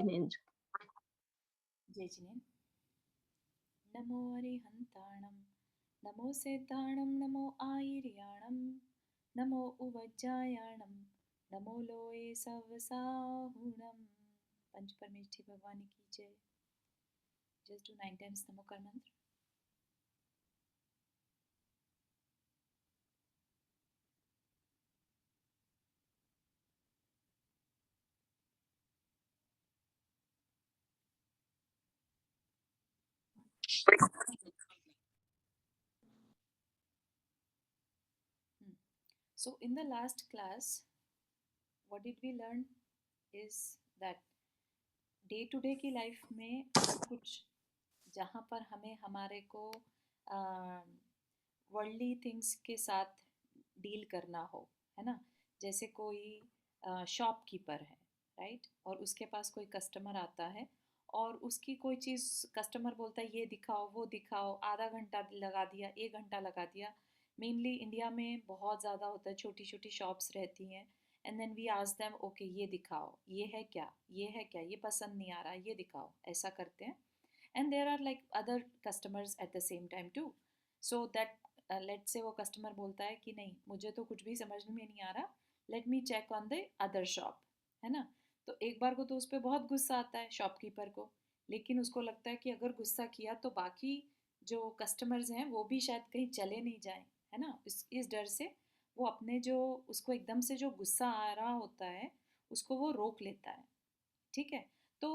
जिनेंद्र। जय जिनेन्द्र। नमो अरिहन्ताणं नमो सेताणं नमो आयर्याणं नमो उवज्जायाणं नमो लोये सवसाहुणं। पंच परमेष्ठी भगवान की जय। जस्ट डू 9 times नमोकार मंत्र। So in the last class, what did we learn is that day to day की लाइफ में अगर कुछ जहाँ पर हमें हमारे को वर्ल्डली थिंग्स के साथ डील करना हो, है ना, जैसे कोई शॉपकीपर है, राइट, और उसके पास कोई कस्टमर आता है और उसकी कोई चीज़ कस्टमर बोलता है ये दिखाओ वो दिखाओ, आधा घंटा लगा दिया, 1 घंटा लगा दिया। मेनली इंडिया में बहुत ज़्यादा होता है, छोटी छोटी शॉप्स रहती हैं, and then we ask them okay ये दिखाओ, ये है क्या, ये है क्या, ये पसंद नहीं आ रहा, ये दिखाओ, ऐसा करते हैं। And there are like other customers at the same time too. So that let say वो कस्टमर बोलता है कि नहीं मुझे तो कुछ भी समझ में नहीं आ रहा, let me check on the other shop, है ना। तो एक बार को तो उस पर बहुत गुस्सा आता है शॉपकीपर को, लेकिन उसको लगता है कि अगर गुस्सा किया तो बाकी जो कस्टमर्स हैं वो भी शायद कहीं चले नहीं जाएं, है ना। इस डर से वो अपने जो उसको एकदम से जो गुस्सा आ रहा होता है उसको वो रोक लेता है, ठीक है। तो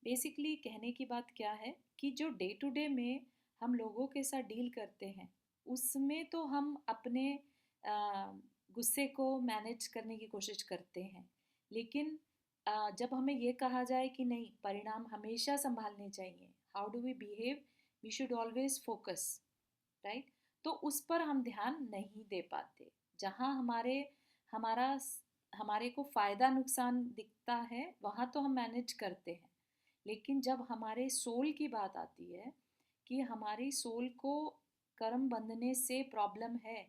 बेसिकली कहने की बात क्या है कि जो डे टू डे में हम लोगों के साथ डील करते हैं उसमें तो हम अपने गुस्से को मैनेज करने की कोशिश करते हैं, लेकिन जब हमें ये कहा जाए कि नहीं परिणाम हमेशा संभालने चाहिए, how do we behave, we should always focus, right, तो उस पर हम ध्यान नहीं दे पाते। जहाँ हमारा हमारे को फायदा नुकसान दिखता है वहाँ तो हम मैनेज करते हैं, लेकिन जब हमारे सोल की बात आती है कि हमारी सोल को कर्म बंधने से प्रॉब्लम है,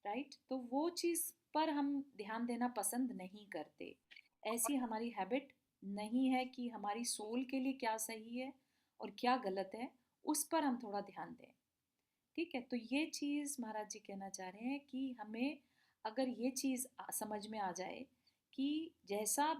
राइट, तो वो चीज़ पर हम ध्यान देना पसंद नहीं करते। ऐसी हमारी हैबिट नहीं है कि हमारी सोल के लिए क्या सही है और क्या गलत है उस पर हम थोड़ा ध्यान दें, ठीक है। तो ये चीज़ महाराज जी कहना चाह रहे हैं कि हमें अगर ये चीज़ समझ में आ जाए कि जैसा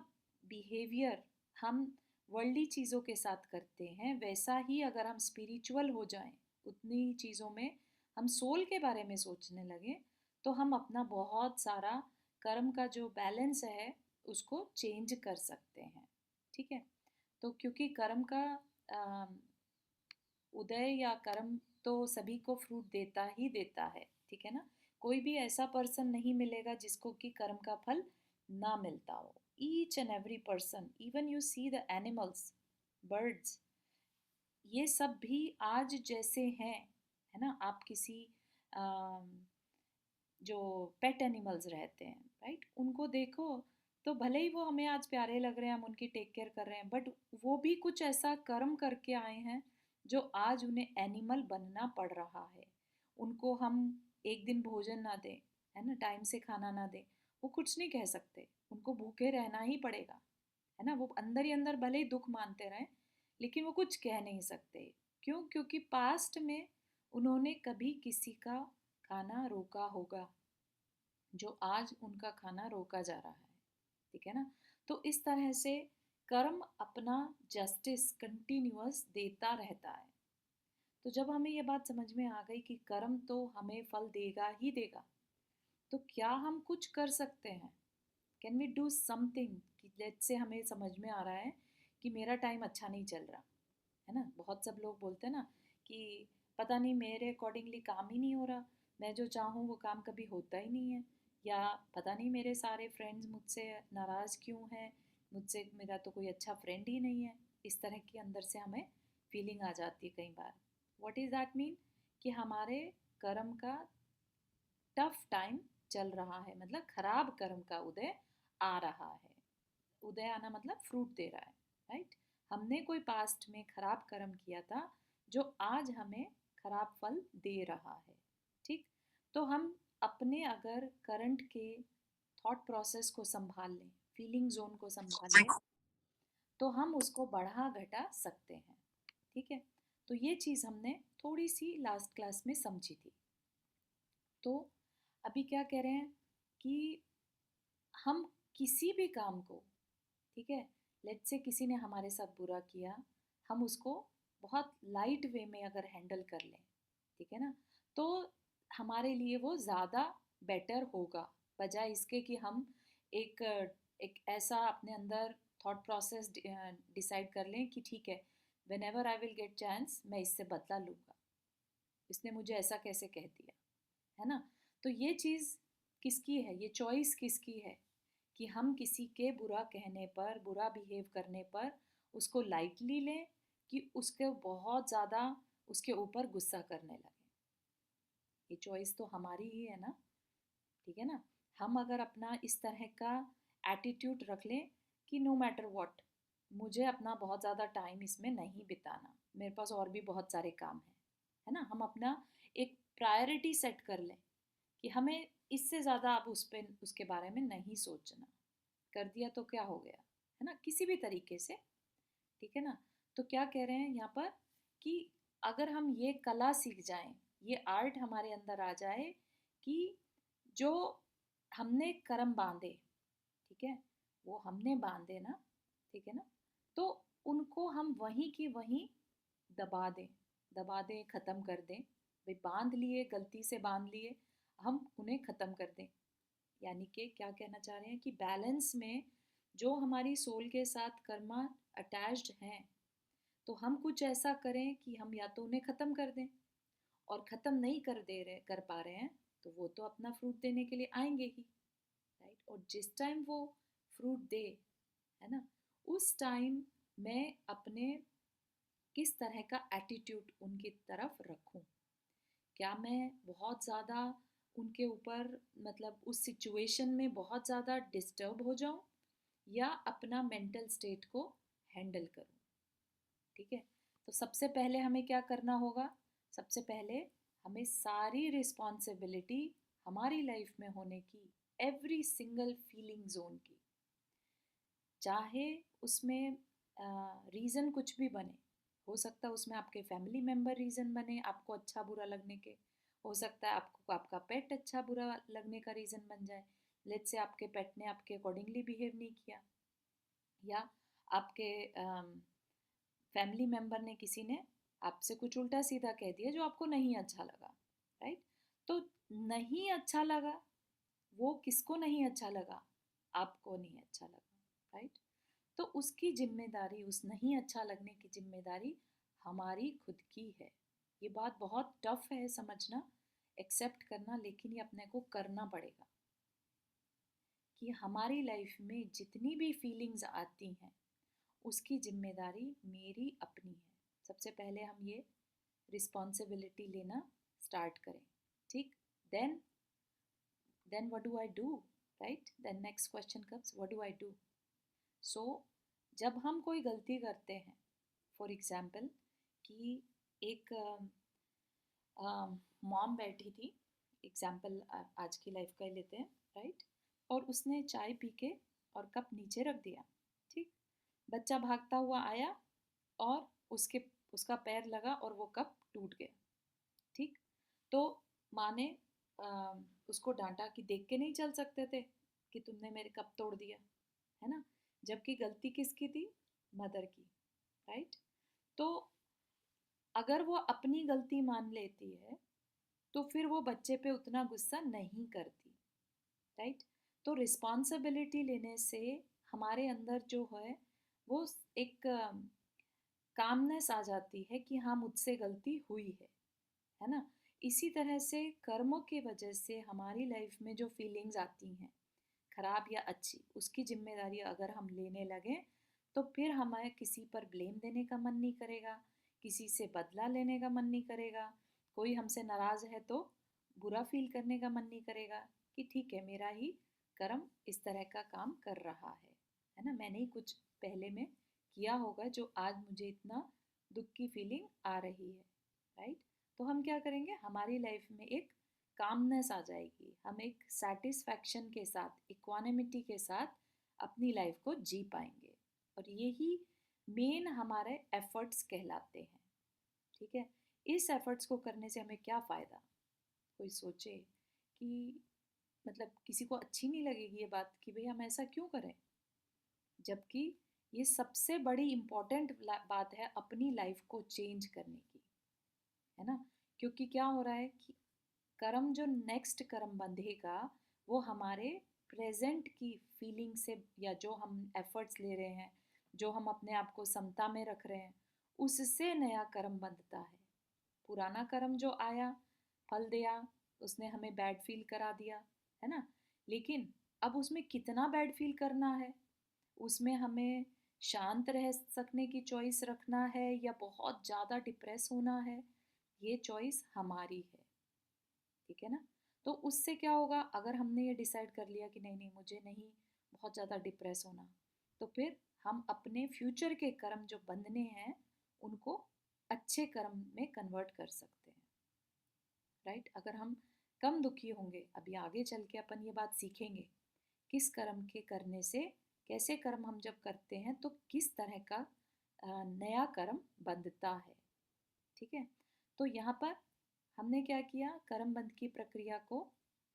बिहेवियर हम वर्ल्डली चीज़ों के साथ करते हैं वैसा ही अगर हम स्पिरिचुअल हो जाएं, उतनी चीज़ों में हम सोल के बारे में सोचने लगे, तो हम अपना बहुत सारा कर्म का जो बैलेंस है उसको चेंज कर सकते हैं, ठीक है। तो क्योंकि कर्म का उदय या कर्म तो सभी को फ्रूट देता ही देता है, ठीक है ना। कोई भी ऐसा पर्सन नहीं मिलेगा जिसको कि कर्म का फल ना मिलता हो। Each and every person, even you see the animals, birds, ये सब भी आज जैसे हैं, है ना। आप किसी अम, जो पेट एनिमल्स रहते हैं, राइट, उनको देखो तो भले ही वो हमें आज प्यारे लग रहे हैं, हम उनकी टेक केयर कर रहे हैं, बट वो भी कुछ ऐसा कर्म करके आए हैं जो आज उन्हें एनिमल बनना पड़ रहा है। उनको हम एक दिन भोजन ना दें, है ना, टाइम से खाना ना दें, वो कुछ नहीं कह सकते, उनको भूखे रहना ही पड़ेगा, है ना। वो अंदर ही अंदर भले ही दुख मानते रहें लेकिन वो कुछ कह नहीं सकते। क्यों? क्योंकि पास्ट में उन्होंने कभी किसी का खाना रोका होगा जो आज उनका खाना रोका जा रहा है, ठीक है ना। तो इस तरह से कर्म अपना जस्टिस कंटिन्यूअस देता रहता है। तो जब हमें ये बात समझ में आ गई कि कर्म तो हमें फल देगा ही देगा, तो क्या हम कुछ कर सकते हैं? Can we do something? कि लेट से हमें समझ में आ रहा है कि मेरा टाइम अच्छा नहीं चल रहा, है ना। बहुत सब लोग बोलते हैं ना कि पता नहीं मेरे अकॉर्डिंगली काम ही नहीं हो रहा, मैं जो चाहूँ वो काम कभी होता ही नहीं है, या पता नहीं मेरे सारे फ्रेंड्स मुझसे नाराज़ क्यों हैं, मुझसे मेरा तो कोई अच्छा फ्रेंड ही नहीं है। इस तरह की अंदर से हमें फीलिंग आ जाती है कई बार। What is that mean? कि हमारे कर्म का टफ टाइम चल रहा है, मतलब खराब कर्म का उदय आ रहा है। उदय आना मतलब फ्रूट दे रहा है, राइट। हमने कोई पास्ट में खराब कर्म किया था जो आज हमें खराब फल दे रहा है, ठीक। तो हम अपने अगर करंट के थॉट प्रोसेस को संभाल लें, फीलिंग जोन को संभाल लें, तो हम उसको बढ़ा घटा सकते हैं। ठीक है, तो ये चीज़ हमने थोड़ी सी लास्ट क्लास में समझी थी। तो अभी क्या कह रहे हैं कि हम किसी भी काम को, ठीक है, लेट्स से किसी ने हमारे साथ बुरा किया, हम उसको बहुत लाइट वे में अगर हैंडल कर लें, ठीक है ना, तो हमारे लिए वो ज़्यादा बेटर होगा, बजाय इसके कि हम एक एक ऐसा अपने अंदर थॉट प्रोसेस डिसाइड कर लें कि ठीक है, when ever I will get chance मैं इससे बदला लूँगा, इसने मुझे ऐसा कैसे कह दिया, है ना। तो ये चीज़ किसकी है, ये चॉइस किसकी है कि हम किसी के बुरा कहने पर, बुरा बिहेव करने पर उसको लाइटली लें कि उसके बहुत ज़्यादा उसके ऊपर गुस्सा करने लगे। ये चॉइस तो हमारी ही है ना, ठीक है ना। हम अगर अपना इस तरह का एटीट्यूड रख लें कि नो मैटर व्हाट, मुझे अपना बहुत ज़्यादा टाइम इसमें नहीं बिताना, मेरे पास और भी बहुत सारे काम हैं, है ना। हम अपना एक प्रायोरिटी सेट कर लें कि हमें इससे ज़्यादा अब उस पे उसके बारे में नहीं सोचना, कर दिया तो क्या हो गया, है ना, किसी भी तरीके से, ठीक है ना। तो क्या कह रहे हैं यहाँ पर कि अगर हम ये कला सीख जाएं, ये आर्ट हमारे अंदर आ जाए कि जो हमने कर्म बांधे, ठीक है, वो हमने बांधे ना, ठीक है ना, तो उनको हम वहीं की वहीं दबा दें, दबा दें, ख़त्म कर दें। भाई बांध लिए, गलती से बांध लिए, हम उन्हें ख़त्म कर दें। यानी कि क्या कहना चाह रहे हैं कि बैलेंस में जो हमारी सोल के साथ कर्मा अटैच्ड हैं, तो हम कुछ ऐसा करें कि हम या तो उन्हें ख़त्म कर दें, और ख़त्म नहीं कर पा रहे हैं तो वो तो अपना फ्रूट देने के लिए आएंगे ही, राइट। और जिस टाइम वो फ्रूट दे, है ना, उस टाइम मैं अपने किस तरह का एटीट्यूड उनकी तरफ रखूं। क्या मैं बहुत ज़्यादा उनके ऊपर, मतलब उस सिचुएशन में बहुत ज़्यादा डिस्टर्ब हो जाऊं, या अपना मेंटल स्टेट को हैंडल करूं, ठीक है। तो सबसे पहले हमें क्या करना होगा, सबसे पहले हमें सारी रिस्पॉन्सिबिलिटी हमारी लाइफ में होने की, एवरी सिंगल फीलिंग जोन की, चाहे उसमें रीज़न कुछ भी बने, हो सकता है उसमें आपके फैमिली मेम्बर रीज़न बने आपको अच्छा बुरा लगने के, हो सकता है आपको आपका पेट अच्छा बुरा लगने का रीज़न बन जाए, लेट्स से आपके पेट ने आपके अकॉर्डिंगली बिहेव नहीं किया, या आपके फैमिली मेम्बर ने, किसी ने आपसे कुछ उल्टा सीधा कह दिया जो आपको नहीं अच्छा लगा, राइट। तो नहीं अच्छा लगा, वो किसको नहीं अच्छा लगा, आपको नहीं अच्छा लगा, राइट। तो उसकी जिम्मेदारी, उस नहीं अच्छा लगने की जिम्मेदारी हमारी खुद की है। ये बात बहुत टफ है समझना, एक्सेप्ट करना, लेकिन ये अपने को करना पड़ेगा कि हमारी लाइफ में जितनी भी फीलिंग्स आती हैं उसकी जिम्मेदारी मेरी अपनी है। सबसे पहले हम ये रिस्पॉन्सिबिलिटी लेना स्टार्ट करें, ठीक। Then then what do I do, right, then next question comes, what do I do. So जब हम कोई गलती करते हैं, फॉर एग्जाम्पल कि एक मॉम बैठी थी, एग्जाम्पल आज की लाइफ का ही लेते हैं, राइट, और उसने चाय पी के और कप नीचे रख दिया, ठीक। बच्चा भागता हुआ आया और उसका पैर लगा और वो कप टूट गया, ठीक। तो माँ ने अ, उसको डांटा कि देख के नहीं चल सकते थे कि तुमने मेरे कप तोड़ दिया, है ना, जबकि गलती किसकी थी, मदर की, राइट। तो अगर वो अपनी गलती मान लेती है तो फिर वो बच्चे पे उतना गुस्सा नहीं करती, राइट। तो रिस्पॉन्सिबिलिटी लेने से हमारे अंदर जो है वो एक कामनेस आ जाती है कि हाँ मुझसे गलती हुई है ना। इसी तरह से कर्मों की वजह से हमारी लाइफ में जो फीलिंग्स आती हैं, खराब या अच्छी, उसकी जिम्मेदारी अगर हम लेने लगें तो फिर हमें किसी पर ब्लेम देने का मन नहीं करेगा, किसी से बदला लेने का मन नहीं करेगा, कोई हमसे नाराज़ है तो बुरा फील करने का मन नहीं करेगा कि ठीक है मेरा ही कर्म इस तरह का काम कर रहा है ना, मैंने ही कुछ पहले में किया होगा जो आज मुझे इतना दुख की फीलिंग आ रही है, राइट। तो हम क्या करेंगे, हमारी लाइफ में एक कामनेस आ जाएगी, हम एक सेटिस्फैक्शन के साथ, इक्वानिमिटी के साथ अपनी लाइफ को जी पाएंगे। और यही मेन हमारे एफर्ट्स कहलाते हैं। ठीक है, इस एफर्ट्स को करने से हमें क्या फ़ायदा? कोई सोचे कि मतलब किसी को अच्छी नहीं लगेगी ये बात कि भाई हम ऐसा क्यों करें, जबकि ये सबसे बड़ी इम्पोर्टेंट बात है अपनी लाइफ को चेंज करने की, है ना? क्योंकि क्या हो रहा है कि कर्म जो नेक्स्ट कर्म बंधेगा वो हमारे प्रेजेंट की फीलिंग से, या जो हम एफर्ट्स ले रहे हैं, जो हम अपने आप को समता में रख रहे हैं, उससे नया कर्म बंधता है। पुराना कर्म जो आया, फल दिया, उसने हमें बैड फील करा दिया, है ना? लेकिन अब उसमें कितना बैड फील करना है, उसमें हमें शांत रह सकने की चॉइस रखना है या बहुत ज़्यादा डिप्रेस होना है, ये चॉइस हमारी है। ठीक है ना? तो उससे क्या होगा, अगर हमने ये डिसाइड कर लिया कि नहीं नहीं मुझे नहीं बहुत ज़्यादा डिप्रेस होना, तो फिर हम अपने फ्यूचर के कर्म जो बंधने हैं उनको अच्छे कर्म में कन्वर्ट कर सकते हैं। राइट? अगर हम कम दुखी होंगे, अभी आगे चल के अपन ये बात सीखेंगे किस कर्म के करने से, कैसे कर्म हम जब करते हैं तो किस तरह का नया कर्म बंधता है। ठीक है, तो यहाँ पर हमने क्या किया, कर्म बंध की प्रक्रिया को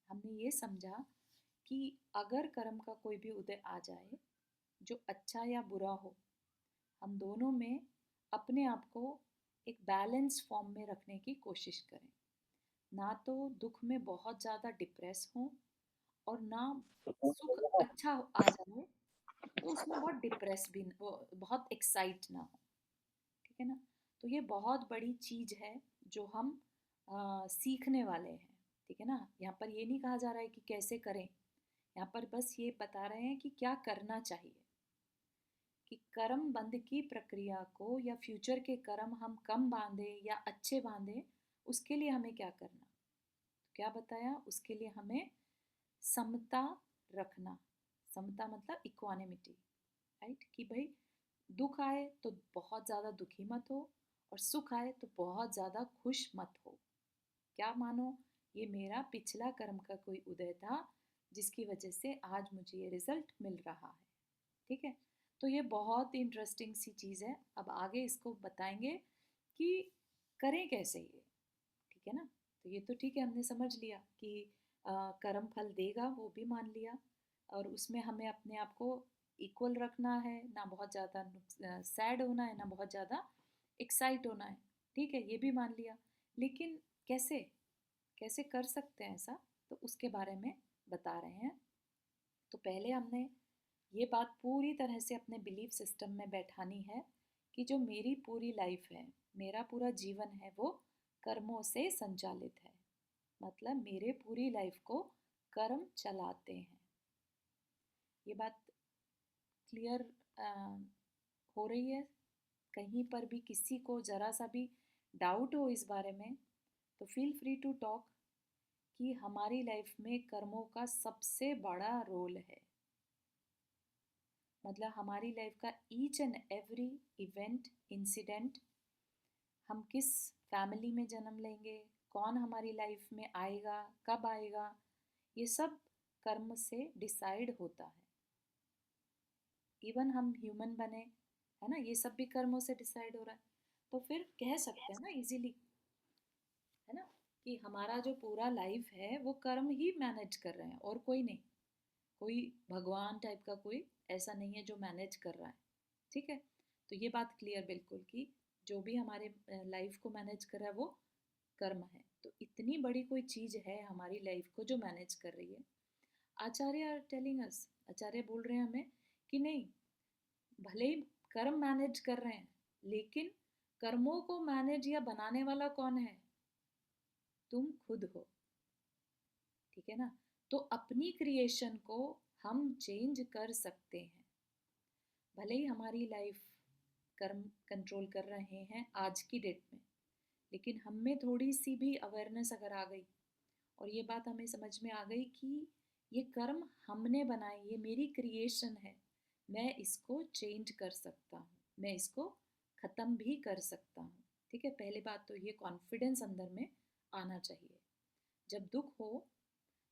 हमने ये समझा कि अगर कर्म का कोई भी उदय आ जाए, जो अच्छा या बुरा हो, हम दोनों में अपने आप को एक बैलेंस फॉर्म में रखने की कोशिश करें। ना तो दुख में बहुत ज़्यादा डिप्रेस हो और ना सुख अच्छा आ जाए तो उसमें बहुत डिप्रेस भी वो बहुत एक्साइट ना हो। ठीक है ना? तो ये बहुत बड़ी चीज़ है जो हम सीखने वाले हैं। ठीक है ना? यहाँ पर ये नहीं कहा जा रहा है कि कैसे करें, यहाँ पर बस ये बता रहे हैं कि क्या करना चाहिए, कि कर्म बंध की प्रक्रिया को या फ्यूचर के कर्म हम कम बांधे या अच्छे बांधे, उसके लिए हमें क्या करना। क्या बताया, उसके लिए हमें समता रखना। समता मतलब इक्वानिमिटी। राइट? कि भाई दुख आए तो बहुत ज़्यादा दुखी मत हो और सुख आए तो बहुत ज़्यादा खुश मत हो। क्या मानो, ये मेरा पिछला कर्म का कोई उदय था जिसकी वजह से आज मुझे ये रिजल्ट मिल रहा है। ठीक है, तो ये बहुत इंटरेस्टिंग सी चीज़ है। अब आगे इसको बताएंगे कि करें कैसे ये। ठीक है ना? तो ये तो ठीक है, हमने समझ लिया कि कर्म फल देगा, वो भी मान लिया, और उसमें हमें अपने आप को इक्वल रखना है, ना बहुत ज़्यादा सैड होना है ना बहुत ज़्यादा एक्साइट होना है। ठीक है, ये भी मान लिया। लेकिन कैसे, कैसे कर सकते हैं ऐसा, तो उसके बारे में बता रहे हैं। तो पहले हमने ये बात पूरी तरह से अपने बिलीफ सिस्टम में बैठानी है कि जो मेरी पूरी लाइफ है, मेरा पूरा जीवन है, वो कर्मों से संचालित है। मतलब मेरे पूरी लाइफ को कर्म चलाते हैं। ये बात क्लियर हो रही है? कहीं पर भी किसी को ज़रा सा भी डाउट हो इस बारे में तो फील फ्री टू टॉक, कि हमारी लाइफ में कर्मों का सबसे बड़ा रोल है। मतलब हमारी लाइफ का each and every event, incident, हम किस फैमिली में जन्म लेंगे, कौन हमारी लाइफ में आएगा, कब आएगा, ये सब कर्म से डिसाइड होता है। इवन हम ह्यूमन बने, है ना, ये सब भी कर्मों से डिसाइड हो रहा है। तो फिर कह सकते हैं ना इजीली, है ना, कि हमारा जो पूरा लाइफ है वो कर्म ही मैनेज कर रहे हैं और कोई नहीं। कोई भगवान टाइप का कोई ऐसा नहीं है जो मैनेज कर रहा है। ठीक है, तो ये बात क्लियर बिल्कुल कि जो भी हमारे लाइफ को मैनेज कर रहा है वो कर्म है। तो इतनी बड़ी कोई चीज़ है हमारी लाइफ को जो मैनेज कर रही है। आचार्य आर टेलिंग अस, आचार्य बोल रहे हैं हमें कि नहीं, भले ही कर्म मैनेज कर रहे हैं, लेकिन कर्मों को मैनेज या बनाने वाला कौन है? तुम खुद हो। ठीक है ना? तो अपनी क्रिएशन को हम चेंज कर सकते हैं। भले ही हमारी लाइफ कर्म कंट्रोल कर रहे हैं आज की डेट में, लेकिन हम में थोड़ी सी भी अवेयरनेस अगर आ गई और ये बात हमें समझ में आ गई कि ये कर्म हमने बनाए, ये मेरी क्रिएशन है, मैं इसको चेंज कर सकता हूँ, मैं इसको ख़त्म भी कर सकता हूँ। ठीक है, पहली बात तो ये कॉन्फिडेंस अंदर में आना चाहिए। जब दुख हो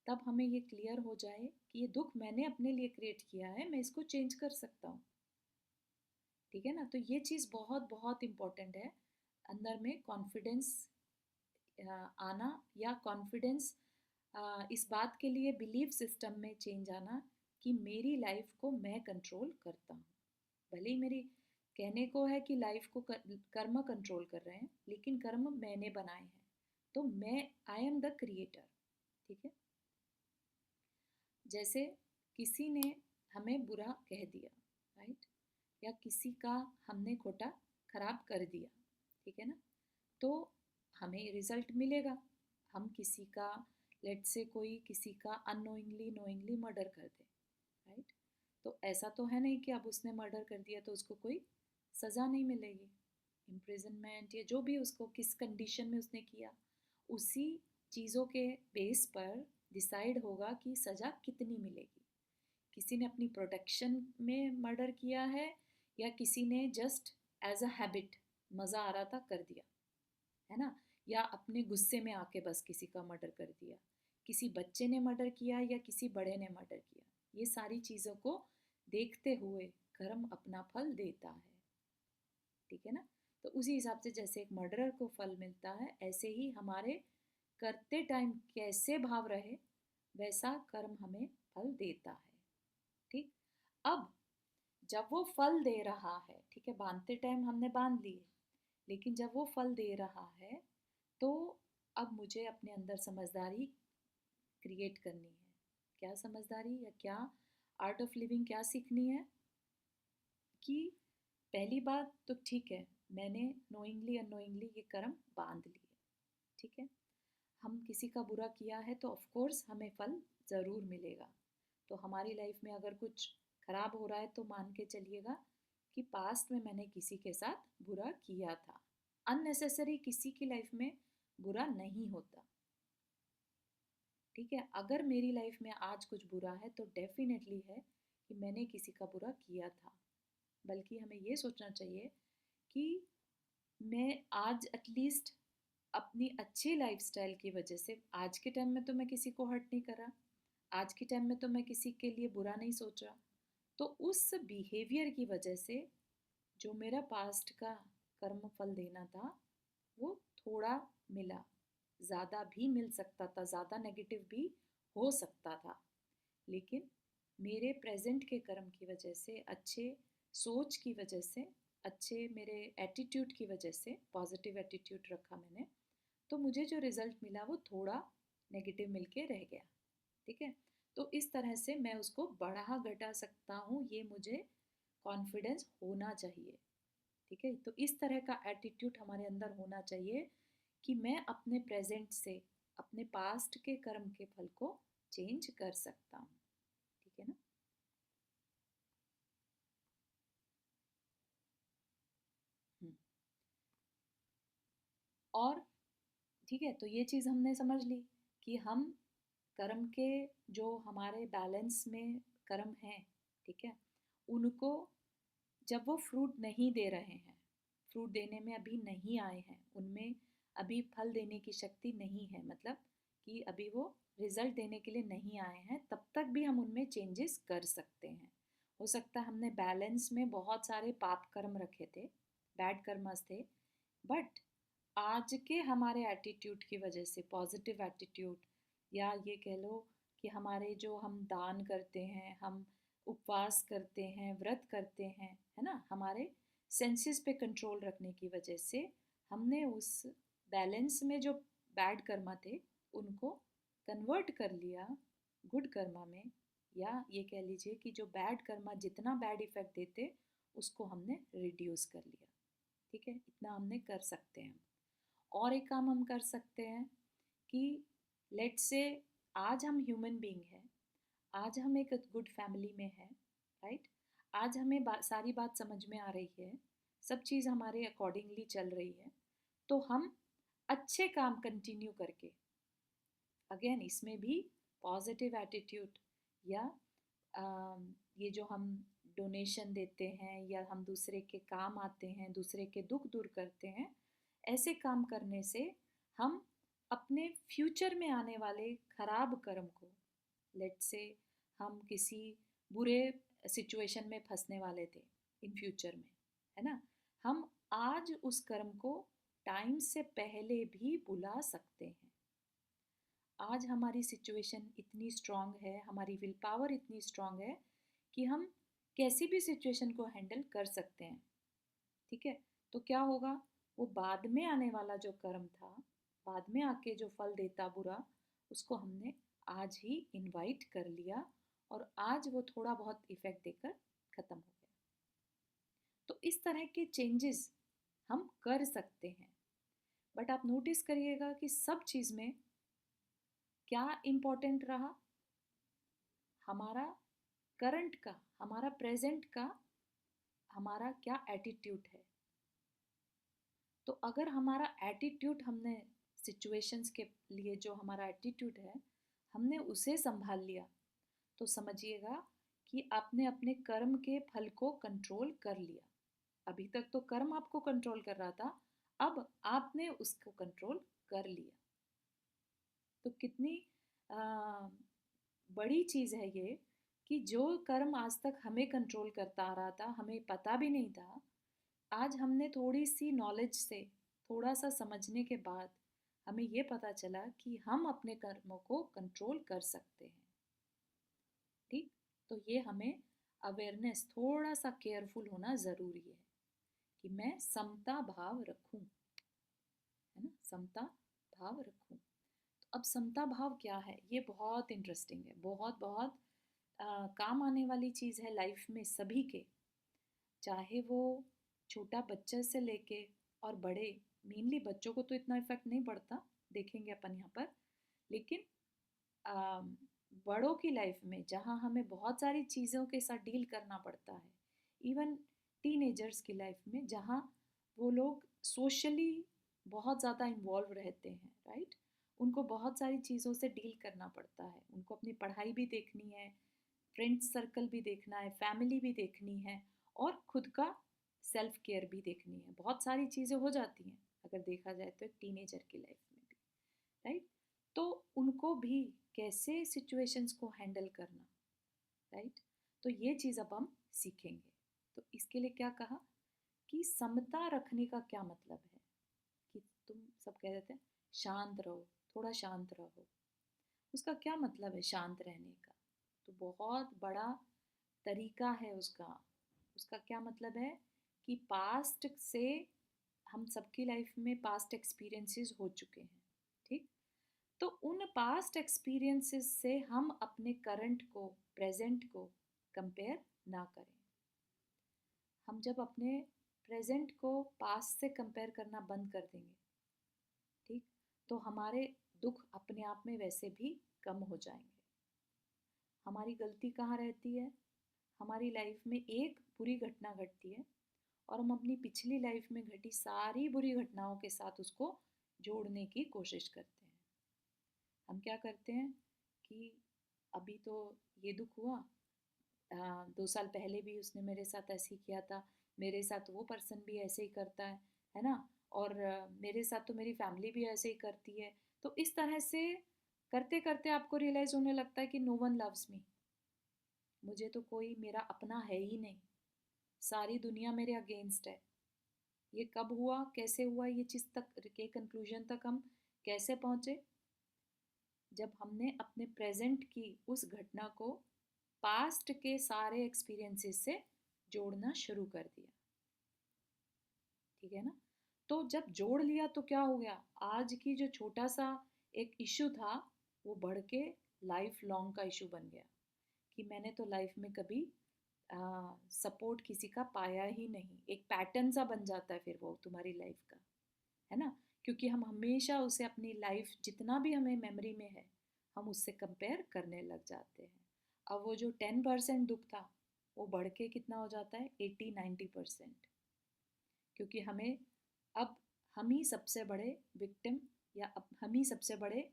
तब हमें ये क्लियर हो जाए कि ये दुख मैंने अपने लिए क्रिएट किया है, मैं इसको चेंज कर सकता हूँ। ठीक है ना। तो ये चीज़ बहुत बहुत इम्पोर्टेंट है, अंदर में कॉन्फिडेंस आना, या कॉन्फिडेंस इस बात के लिए बिलीफ सिस्टम में चेंज आना कि मेरी लाइफ को मैं कंट्रोल करता हूँ। भले ही मेरी कहने को है कि लाइफ को कर्म कंट्रोल कर रहे हैं, लेकिन कर्म मैंने बनाए हैं, तो मैं आई एम द क्रिएटर। ठीक है। जैसे किसी ने हमें बुरा कह दिया, राइट, या किसी का हमने खोटा खराब कर दिया, ठीक है ना, तो हमें रिजल्ट मिलेगा। हम किसी का, लेट से कोई किसी का अननोइंगली नोइंगली मर्डर कर दे, राइट, तो ऐसा तो है नहीं कि अब उसने मर्डर कर दिया तो उसको कोई सज़ा नहीं मिलेगी, इम्प्रिजनमेंट या जो भी उसको किस कंडीशन में उसने किया, उसी चीज़ों के बेस पर डिसाइड होगा कि सज़ा कितनी मिलेगी। किसी ने अपनी प्रोटेक्शन में मर्डर किया है, या किसी ने जस्ट एज अ हैबिट, मज़ा आ रहा था कर दिया, है ना, या अपने गुस्से में आके बस किसी का मर्डर कर दिया, किसी बच्चे ने मर्डर किया या किसी बड़े ने मर्डर किया। ये सारी चीज़ों को देखते हुए कर्म अपना फल देता है। ठीक है ना। तो उसी हिसाब से जैसे एक मर्डरर को फल मिलता है, ऐसे ही हमारे करते टाइम कैसे भाव रहे, वैसा कर्म हमें फल देता है। ठीक। अब जब वो फल दे रहा है, ठीक है, बांधते टाइम हमने बांध लिए, लेकिन जब वो फल दे रहा है, तो अब मुझे अपने अंदर समझदारी क्रिएट करनी है। क्या समझदारी या क्या आर्ट ऑफ लिविंग क्या सीखनी है कि पहली बात तो ठीक है, मैंने नोइंगली अननोइंगली ये कर्म बांध लिए, ठीक है, हम किसी का बुरा किया है तो ऑफ कोर्स हमें फल ज़रूर मिलेगा। तो हमारी लाइफ में अगर कुछ खराब हो रहा है तो मान के चलिएगा कि पास्ट में मैंने किसी के साथ बुरा किया था। अननेसेसरी किसी की लाइफ में बुरा नहीं होता। ठीक है। अगर मेरी लाइफ में आज कुछ बुरा है तो डेफिनेटली है कि मैंने किसी का बुरा किया था। बल्कि हमें ये सोचना चाहिए कि मैं आज एटलीस्ट अपनी अच्छी लाइफस्टाइल की वजह से, आज के टाइम में तो मैं किसी को हर्ट नहीं कर रहा, आज के टाइम में तो मैं किसी के लिए बुरा नहीं सोच रहा, तो उस बिहेवियर की वजह से जो मेरा पास्ट का कर्म फल देना था वो थोड़ा मिला, ज़्यादा भी मिल सकता था, ज़्यादा नेगेटिव भी हो सकता था, लेकिन मेरे प्रेजेंट के कर्म की वजह से, अच्छे सोच की वजह से, अच्छे मेरे एटीट्यूड की वजह से, पॉजिटिव एटीट्यूड रखा मैंने, तो मुझे जो रिज़ल्ट मिला वो थोड़ा नेगेटिव मिल के रह गया। ठीक है। तो इस तरह से मैं उसको बढ़ा घटा सकता हूँ, ये मुझे कॉन्फिडेंस होना चाहिए। ठीक है। तो इस तरह का एटीट्यूड हमारे अंदर होना चाहिए कि मैं अपने प्रेजेंट से अपने पास्ट के कर्म के फल को चेंज कर सकता हूँ। ठीक है ना। हम्म। और ठीक है, तो ये चीज़ हमने समझ ली कि हम कर्म के जो हमारे बैलेंस में कर्म हैं, ठीक है, उनको जब वो फ्रूट नहीं दे रहे हैं, फ्रूट देने में अभी नहीं आए हैं, उनमें अभी फल देने की शक्ति नहीं है, मतलब कि अभी वो रिजल्ट देने के लिए नहीं आए हैं, तब तक भी हम उनमें चेंजेस कर सकते हैं। हो सकता है हमने बैलेंस में बहुत सारे पाप कर्म रखे थे, बैड कर्मस थे, बट आज के हमारे एटीट्यूड की वजह से, पॉजिटिव एटीट्यूड, या ये कह लो कि हमारे जो हम दान करते हैं, हम उपवास करते हैं, व्रत करते हैं, है ना, हमारे सेंसेस पे कंट्रोल रखने की वजह से हमने उस बैलेंस में जो बैड कर्मा थे उनको कन्वर्ट कर लिया गुड कर्मा में, या ये कह लीजिए कि जो बैड कर्मा जितना बैड इफेक्ट देते उसको हमने रिड्यूस कर लिया। ठीक है, इतना हमने कर सकते हैं। और एक काम हम कर सकते हैं कि लेट्स से आज हम ह्यूमन बीइंग हैं, आज हम एक गुड फैमिली में हैं, राइट, आज हमें सारी बात समझ में आ रही है, सब चीज़ हमारे अकॉर्डिंगली चल रही है, तो हम अच्छे काम कंटिन्यू करके, अगेन इसमें भी पॉजिटिव एटीट्यूड, या ये जो हम डोनेशन देते हैं या हम दूसरे के काम आते हैं, दूसरे के दुख दूर करते हैं, ऐसे काम करने से हम अपने फ्यूचर में आने वाले खराब कर्म को, लेट से हम किसी बुरे सिचुएशन में फंसने वाले थे इन फ्यूचर में, है ना। हम आज उस कर्म को टाइम से पहले भी बुला सकते हैं। आज हमारी सिचुएशन इतनी स्ट्रांग है, हमारी विल पावर इतनी स्ट्रांग है कि हम कैसी भी सिचुएशन को हैंडल कर सकते हैं। ठीक है। तो क्या होगा, वो बाद में आने वाला जो कर्म था, बाद में आके जो फल देता बुरा, उसको हमने आज ही इनवाइट कर लिया और आज वो थोड़ा बहुत इफेक्ट देकर खत्म हो गया। तो इस तरह के चेंजेस हम कर सकते हैं। बट आप नोटिस करिएगा कि सब चीज़ में क्या इम्पोर्टेंट रहा, हमारा करंट का, हमारा प्रेजेंट का, हमारा क्या एटीट्यूड है। तो अगर हमारा एटीट्यूड, हमने सिचुएशंस के लिए जो हमारा एटीट्यूड है, हमने उसे संभाल लिया, तो समझिएगा कि आपने अपने कर्म के फल को कंट्रोल कर लिया। अभी तक तो कर्म आपको कंट्रोल कर रहा था, अब आपने उसको कंट्रोल कर लिया। तो कितनी आ, बड़ी चीज़ है ये, कि जो कर्म आज तक हमें कंट्रोल करता आ रहा था, हमें पता भी नहीं था, आज हमने थोड़ी सी नॉलेज से, थोड़ा सा समझने के बाद हमें ये पता चला कि हम अपने कर्मों को कंट्रोल कर सकते हैं। ठीक। तो ये हमें अवेयरनेस, थोड़ा सा केयरफुल होना ज़रूरी है कि मैं समता भाव रखूं, है ना, समता भाव रखूं। तो अब समता भाव क्या है, ये बहुत इंटरेस्टिंग है, बहुत बहुत काम आने वाली चीज़ है लाइफ में सभी के। चाहे वो छोटा बच्चे से लेके और बड़े, मेनली बच्चों को तो इतना इफेक्ट नहीं पड़ता, देखेंगे अपन यहाँ पर, लेकिन आ, बड़ों की लाइफ में जहाँ हमें बहुत सारी चीज़ों के साथ डील करना पड़ता है, इवन टीनेजर्स की लाइफ में जहाँ वो लोग सोशली बहुत ज़्यादा इन्वॉल्व रहते हैं, राइट। उनको बहुत सारी चीज़ों से डील करना पड़ता है, उनको अपनी पढ़ाई भी देखनी है, फ्रेंड्स सर्कल भी देखना है, फैमिली भी देखनी है, और खुद का सेल्फ केयर भी देखनी है। बहुत सारी चीज़ें हो जाती हैं अगर देखा जाए तो एक टीनेजर की लाइफ में भी, राइट। तो उनको भी कैसे सिचुएशंस को हैंडल करना, राइट। तो ये चीज़ अब हम सीखेंगे। तो इसके लिए क्या कहा कि समता रखने का क्या मतलब है, कि तुम सब कह देते हैं शांत रहो, थोड़ा शांत रहो। उसका क्या मतलब है शांत रहने का, तो बहुत बड़ा तरीका है उसका। उसका क्या मतलब है कि पास्ट से, हम सबकी लाइफ में पास्ट एक्सपीरियंसेस हो चुके हैं, ठीक। तो उन पास्ट एक्सपीरियंसेस से हम अपने करंट को, प्रेजेंट को कंपेयर ना करें। हम जब अपने प्रेजेंट को पास्ट से कंपेयर करना बंद कर देंगे, ठीक, तो हमारे दुख अपने आप में वैसे भी कम हो जाएंगे। हमारी गलती कहाँ रहती है, हमारी लाइफ में एक बुरी घटना घटती है और हम अपनी पिछली लाइफ में घटी सारी बुरी घटनाओं के साथ उसको जोड़ने की कोशिश करते हैं। हम क्या करते हैं कि अभी तो ये दुख हुआ, 2 साल पहले भी उसने मेरे साथ ऐसे ही किया था, मेरे साथ वो पर्सन भी ऐसे ही करता है ना, और मेरे साथ तो मेरी फैमिली भी ऐसे ही करती है। तो इस तरह से करते करते आपको रियलाइज होने लगता है कि नो वन लव्स मी, मुझे तो कोई मेरा अपना है ही नहीं, सारी दुनिया मेरे अगेंस्ट है। ये कब हुआ, कैसे हुआ, ये चीज़ तक के कंक्लूजन तक हम कैसे पहुँचे, जब हमने अपने प्रेजेंट की उस घटना को पास्ट के सारे एक्सपीरियंसेस से जोड़ना शुरू कर दिया। ठीक है ना। तो जब जोड़ लिया तो क्या हो गया, आज की जो छोटा सा एक इशू था, वो बढ़ के लाइफ लॉन्ग का इशू बन गया, कि मैंने तो लाइफ में कभी सपोर्ट किसी का पाया ही नहीं। एक पैटर्न सा बन जाता है फिर वो तुम्हारी लाइफ का, है ना, क्योंकि हम हमेशा उसे अपनी लाइफ जितना भी हमें मेमोरी में है, हम उससे कंपेयर करने लग जाते हैं। अब वो जो 10% दुख था, वो बढ़ के कितना हो जाता है, 80-90%, क्योंकि हमें अब हम ही सबसे बड़े विक्टिम, या अब हम ही सबसे बड़े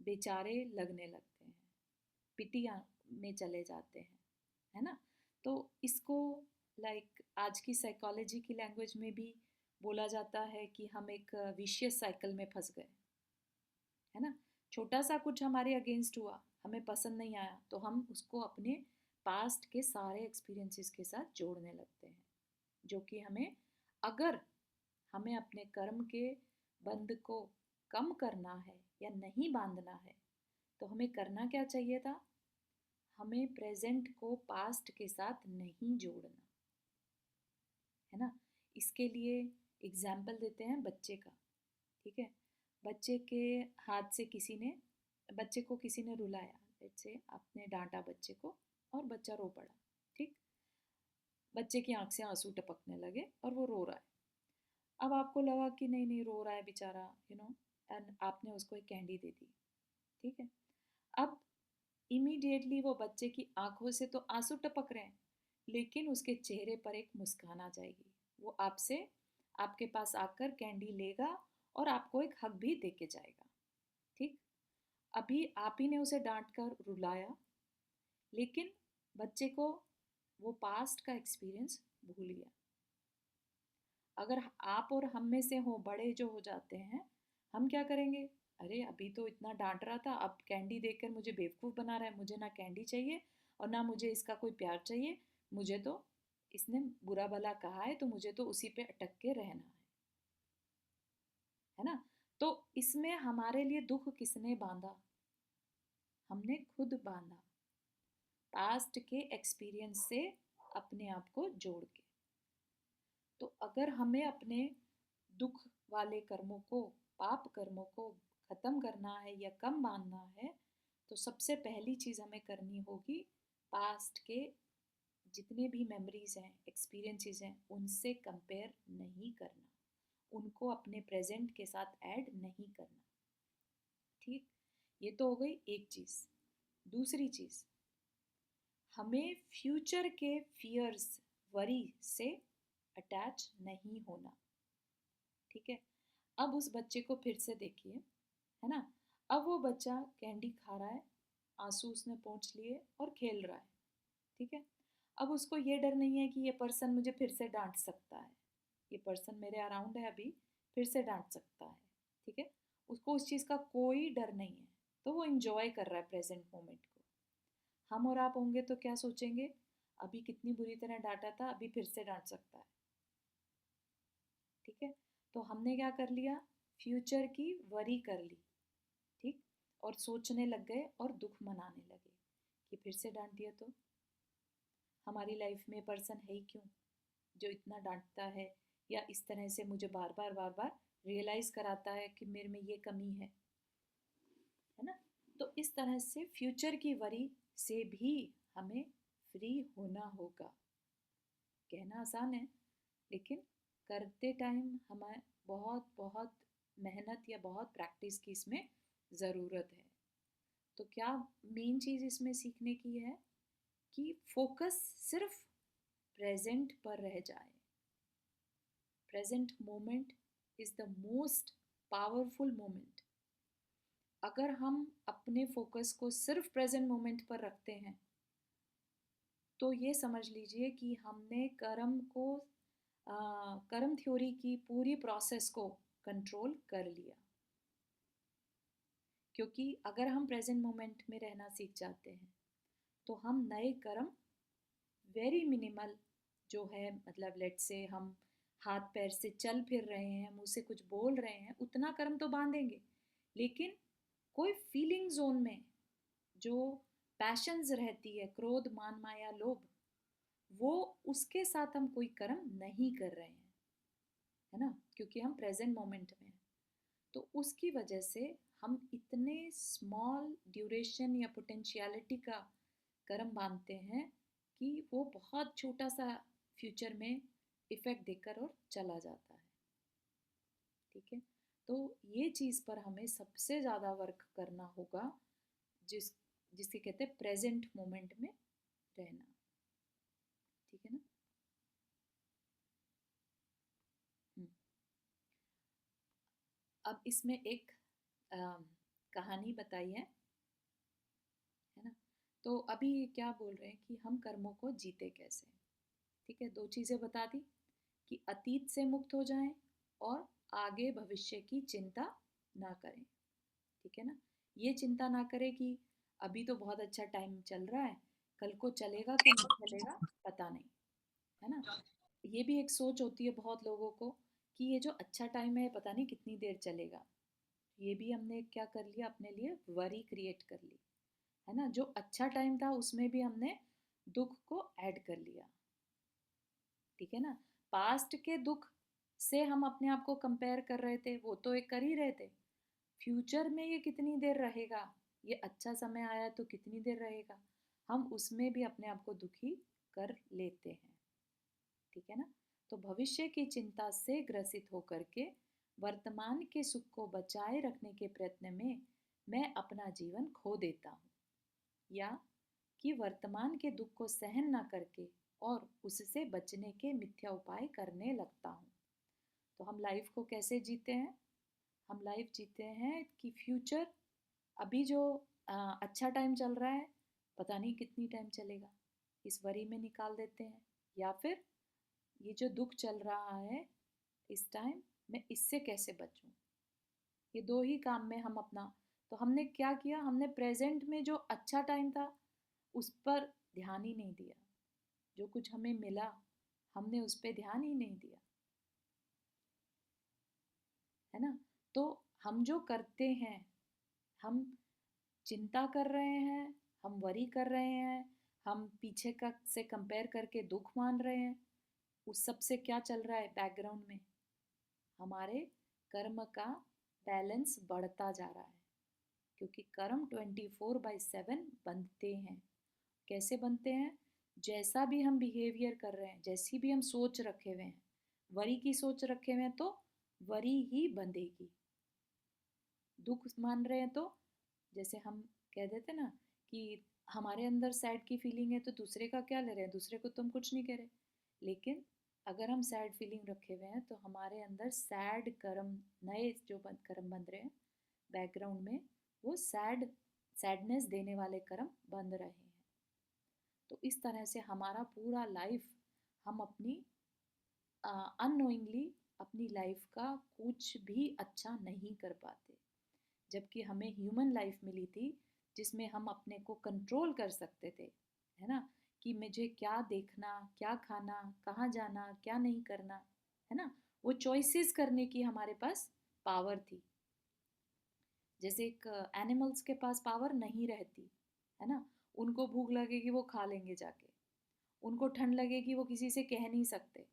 बेचारे लगने लगते हैं, पिटिया में चले जाते हैं, है ना। तो इसको लाइक आज की साइकोलॉजी की लैंग्वेज में भी बोला जाता है कि हम एक विशियस साइकिल में फंस गए, है ना। छोटा सा कुछ हमारे अगेंस्ट हुआ, हमें पसंद नहीं आया, तो हम उसको अपने पास्ट के सारे एक्सपीरियंसेस के साथ जोड़ने लगते हैं। जो कि हमें, अगर हमें अपने कर्म के बंध को कम करना है या नहीं बांधना है, तो हमें करना क्या चाहिए था? हमें प्रेजेंट को पास्ट के साथ नहीं जोड़ना, है ना। इसके लिए एग्जाम्पल देते हैं बच्चे का। ठीक है, बच्चे के हाथ से बच्चे को किसी ने रुलाया, जैसे आपने डांटा बच्चे को और बच्चा रो पड़ा। ठीक, बच्चे की आंख से आंसू टपकने लगे और वो रो रहा है। अब आपको लगा कि नहीं नहीं, रो रहा है बेचारा, एंड आपने उसको एक कैंडी दे दी। ठीक है, अब इमीडिएटली वो बच्चे की आंखों से तो आंसू टपक रहे हैं, लेकिन उसके चेहरे पर एक मुस्कान आ जाएगी। वो आपसे, आपके पास आकर कैंडी लेगा और आपको एक हग भी दे के जाएगा। ठीक, अभी आप ही ने उसे डांट कर रुलाया, लेकिन बच्चे को वो पास्ट का एक्सपीरियंस भूल गया। अगर आप और हम में से हो बड़े जो हो जाते हैं, हम क्या करेंगे? अरे अभी तो इतना डांट रहा था, अब कैंडी देकर मुझे बेवकूफ़ बना रहा है, मुझे ना कैंडी चाहिए और ना मुझे इसका कोई प्यार चाहिए, मुझे तो इसने बुरा भला कहा है तो मुझे तो उसी पे अटक के रहना है ना। तो इसमें हमारे लिए दुख किसने बांधा? हमने खुद बांधा, पास्ट के एक्सपीरियंस से अपने आप को जोड़ के। तो अगर हमें अपने दुख वाले कर्मों को, पाप कर्मों को खत्म करना है या कम बांधना है, तो सबसे पहली चीज़ हमें करनी होगी, पास्ट के जितने भी मेमोरीज हैं, एक्सपीरियंसेस हैं, उनसे कंपेयर नहीं करना, उनको अपने प्रेजेंट के साथ ऐड नहीं करना। ठीक, ये तो हो गई एक चीज़। दूसरी चीज़, हमें फ्यूचर के फियर्स, वरी से अटैच नहीं होना। ठीक है, अब उस बच्चे को फिर से देखिए, है ना। अब वो बच्चा कैंडी खा रहा है, आंसू उसने पोंछ लिए और खेल रहा है। ठीक है, अब उसको ये डर नहीं है कि ये पर्सन मुझे फिर से डांट सकता है, ये पर्सन मेरे अराउंड है अभी, फिर से डांट सकता है। ठीक है, उसको उस चीज़ का कोई डर नहीं है, तो वो इंजॉय कर रहा है प्रेजेंट मोमेंट को। हम और आप होंगे तो क्या सोचेंगे? अभी कितनी बुरी तरह डांटा था, अभी फिर से डांट सकता है। ठीक है, तो हमने क्या कर लिया? फ्यूचर की वरी कर ली। ठीक, और सोचने लग गए और दुख मनाने लगे कि फिर से डांट दिया तो हमारी लाइफ में पर्सन है ही क्यों जो इतना डांटता है, या इस तरह से मुझे बार बार रियलाइज कराता है कि मेरे में ये कमी है ना। तो इस तरह से फ्यूचर की वरी से भी हमें फ्री होना होगा। कहना आसान है, लेकिन करते टाइम हमें बहुत बहुत मेहनत या बहुत प्रैक्टिस की इसमें ज़रूरत है। तो क्या मेन चीज़ इसमें सीखने की है कि फोकस सिर्फ प्रेजेंट पर रह जाए। Present moment is the most powerful moment. अगर हम अपने फोकस को सिर्फ प्रेजेंट मोमेंट पर रखते हैं, तो ये समझ लीजिए कि हमने कर्म थ्योरी की पूरी प्रोसेस को कंट्रोल कर लिया। क्योंकि अगर हम प्रेजेंट मोमेंट में रहना सीख जाते हैं, तो हम नए कर्म वेरी मिनिमल जो है, मतलब लेट से हम हाथ पैर से चल फिर रहे हैं, मुंह से कुछ बोल रहे हैं, उतना कर्म तो बांधेंगे, लेकिन कोई फीलिंग जोन में जो पैशंस रहती है, क्रोध मान माया लोभ, वो उसके साथ हम कोई कर्म नहीं कर रहे हैं, है ना, क्योंकि हम प्रेजेंट मोमेंट में हैं। तो उसकी वजह से हम इतने स्मॉल ड्यूरेशन या पोटेंशियलिटी का कर्म बांधते हैं कि वो बहुत छोटा सा फ्यूचर में इफेक्ट देकर और चला जाता है। ठीक है, तो ये चीज़ पर हमें सबसे ज़्यादा वर्क करना होगा, जिस जिसके कहते हैं प्रेजेंट मोमेंट में रहना। ठीक है ना। हम्म, अब इसमें एक कहानी बताई है ना। तो अभी क्या बोल रहे हैं कि हम कर्मों को जीते कैसे। ठीक है, दो चीज़ें बता दी कि अतीत से मुक्त हो जाएं और आगे भविष्य की चिंता ना करें। ठीक है ना, ये चिंता ना करें कि अभी तो बहुत अच्छा टाइम चल रहा है, कल को चलेगा कि नहीं चलेगा पता नहीं, है ना। ये भी एक सोच होती है बहुत लोगों को कि ये जो अच्छा टाइम है पता नहीं कितनी देर चलेगा। ये भी हमने क्या कर लिया, अपने लिए वरी क्रिएट कर ली, है ना। जो अच्छा टाइम था उसमें भी हमने दुख को ऐड कर लिया, ठीक है ना। पास्ट के दुख से हम अपने आप को कंपेयर कर रहे थे, वो तो एक कर ही रहे थे। फ्यूचर में ये कितनी देर रहेगा, ये अच्छा समय आया तो कितनी देर रहेगा, हम उसमें भी अपने आप को दुखी कर लेते हैं, ठीक है ना। तो भविष्य की चिंता से ग्रसित होकर के वर्तमान के सुख को बचाए रखने के प्रयत्न में मैं अपना जीवन खो देता हूँ, या कि वर्तमान के दुख को सहन ना करके और उससे बचने के मिथ्या उपाय करने लगता हूँ। तो हम लाइफ को कैसे जीते हैं? हम लाइफ जीते हैं कि फ्यूचर, अभी जो अच्छा टाइम चल रहा है, पता नहीं कितनी टाइम चलेगा, इस वरी में निकाल देते हैं। या फिर ये जो दुख चल रहा है इस टाइम, मैं इससे कैसे बचूं, ये दो ही काम में हम अपना। तो हमने क्या किया, हमने प्रेजेंट में जो अच्छा टाइम था उस पर ध्यान ही नहीं दिया, जो कुछ हमें मिला हमने उस पर ध्यान ही नहीं दिया, है ना। तो हम जो करते हैं, हम चिंता कर रहे हैं, हम वरी कर रहे हैं, हम पीछे का से कंपेयर करके दुख मान रहे हैं, उस सब से क्या चल रहा है बैकग्राउंड में, हमारे कर्म का बैलेंस बढ़ता जा रहा है। क्योंकि कर्म 24/7 बनते हैं। कैसे बनते हैं? जैसा भी हम बिहेवियर कर रहे हैं, जैसी भी हम सोच रखे हुए हैं, वरी की सोच रखे हुए हैं तो वरी ही बंधेगी। दुख मान रहे हैं तो, जैसे हम कह देते ना कि हमारे अंदर सैड की फीलिंग है तो दूसरे का क्या ले रहे हैं, दूसरे को तो हम कुछ नहीं कह रहे। लेकिन अगर हम सैड फीलिंग रखे हुए हैं तो हमारे अंदर सैड कर्म, नए जो कर्म बन रहे हैं बैकग्राउंड में, वो सैडनेस देने वाले कर्म बन रहे हैं। तो इस तरह से हमारा पूरा लाइफ, हम अपनी अननोइंगली अपनी लाइफ का कुछ भी अच्छा नहीं कर पाते। जबकि हमें ह्यूमन लाइफ मिली थी जिसमें हम अपने को कंट्रोल कर सकते थे, है ना। कि मुझे क्या देखना, क्या खाना, कहाँ जाना, क्या नहीं करना, है ना। वो चॉइसेस करने की हमारे पास पावर थी। जैसे एक एनिमल्स के पास पावर नहीं रहती, है ना। उनको भूख लगेगी वो खा लेंगे जाके, उनको ठंड लगेगी वो किसी से कह नहीं सकते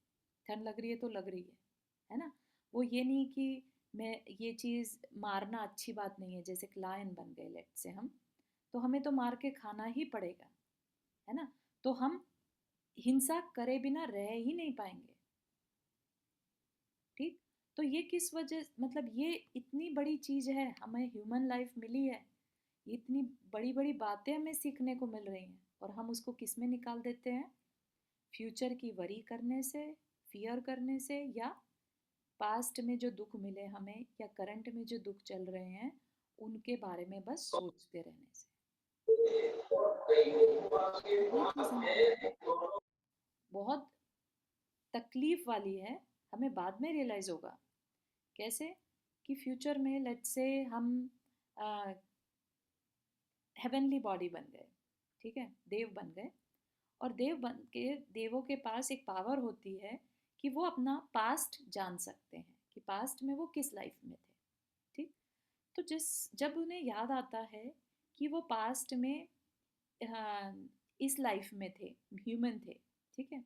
ठंड लग रही है तो लग रही है ना। वो ये नहीं कि मैं ये चीज़ मारना अच्छी बात नहीं है, जैसे लायन बन गए लेट से हम, तो हमें तो मार के खाना ही पड़ेगा, है ना। तो हम हिंसा करे बिना रह ही नहीं पाएंगे, ठीक। तो ये किस वजह, मतलब ये इतनी बड़ी चीज़ है, हमें ह्यूमन लाइफ मिली है, इतनी बड़ी बड़ी बातें हमें सीखने को मिल रही हैं, और हम उसको किस में निकाल देते हैं? फ्यूचर की वरी करने से, फियर करने से, या पास्ट में जो दुख मिले हमें या करंट में जो दुख चल रहे हैं उनके बारे में बस सोचते रहने से। ये चीज़ हमारे लिए बहुत तकलीफ वाली है। हमें बाद में रियलाइज़ होगा कैसे, कि फ्यूचर में लेट्स से हम हेवनली बॉडी बन गए, ठीक है, देव बन गए, और देव बन के देवों के पास एक पावर होती है कि वो अपना पास्ट जान सकते हैं कि पास्ट में वो किस लाइफ में थे, ठीक। तो जब उन्हें याद आता है कि वो पास्ट में इस लाइफ में थे, ह्यूमन थे, ठीक है,